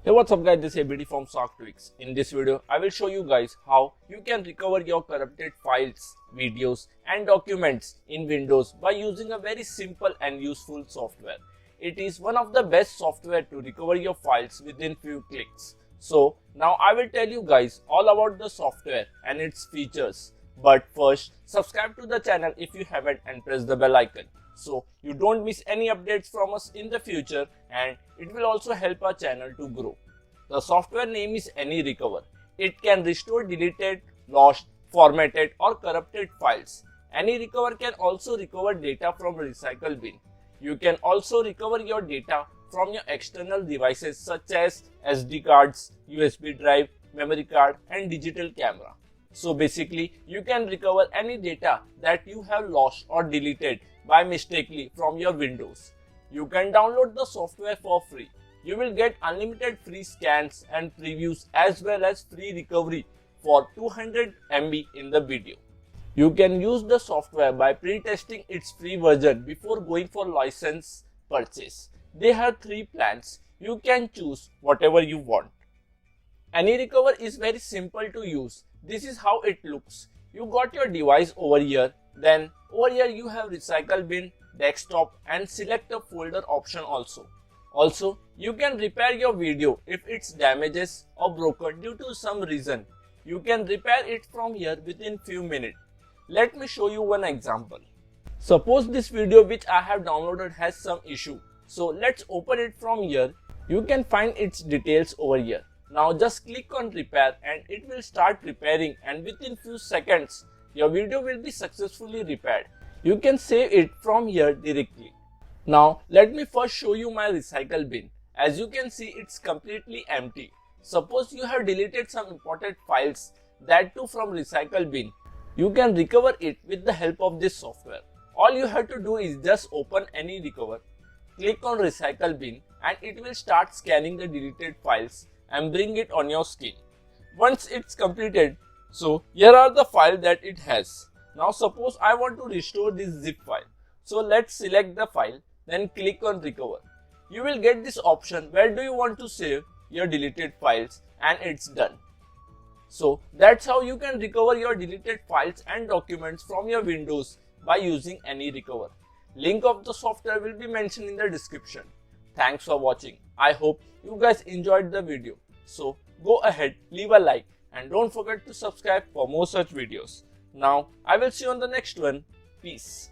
Hey, what's up guys, this is ABD from SharkTwix. In this video, I will show you guys how you can recover your corrupted files, videos and documents in Windows by using a very simple and useful software. It is one of the best software to recover your files within few clicks. So now I will tell you guys all about the software and its features. But first, subscribe to the channel if you haven't and press the bell icon, so you don't miss any updates from us in the future, and it will also help our channel to grow. The software name is AnyRecover. It can restore deleted, lost, formatted or corrupted files. AnyRecover can also recover data from recycle bin. You can also recover your data from your external devices such as SD cards, USB drive, memory card and digital camera. So basically, you can recover any data that you have lost or deleted by mistakenly from your Windows. You can download the software for free. You will get unlimited free scans and previews as well as free recovery for 200 MB in the video. You can use the software by pre-testing its free version before going for license purchase. They have 3 plans. You can choose whatever you want. AnyRecover is very simple to use. This is how it looks. You got your device over here, then over here you have recycle bin, desktop and select a folder option also. Also, you can repair your video if it's damages or broken due to some reason. You can repair it from here within few minutes. Let me show you one example. Suppose this video which I have downloaded has some issue. So let's open it from here. You can find its details over here. Now just click on repair and it will start repairing, and within few seconds your video will be successfully repaired. You can save it from here directly. Now let me first show you my recycle bin. As you can see, it's completely empty. Suppose you have deleted some important files, that too from recycle bin. You can recover it with the help of this software. All you have to do is just open AnyRecover, click on recycle bin and it will start scanning the deleted files and bring it on your screen. Once it's completed, so here are the files that it has. Now suppose I want to restore this zip file. So let's select the file, then click on recover. You will get this option, where do you want to save your deleted files, and it's done. So that's how you can recover your deleted files and documents from your Windows by using AnyRecover. Link of the software will be mentioned in the description. Thanks for watching. I hope you guys enjoyed the video. So go ahead, leave a like and don't forget to subscribe for more such videos. Now I will see you on the next one. Peace.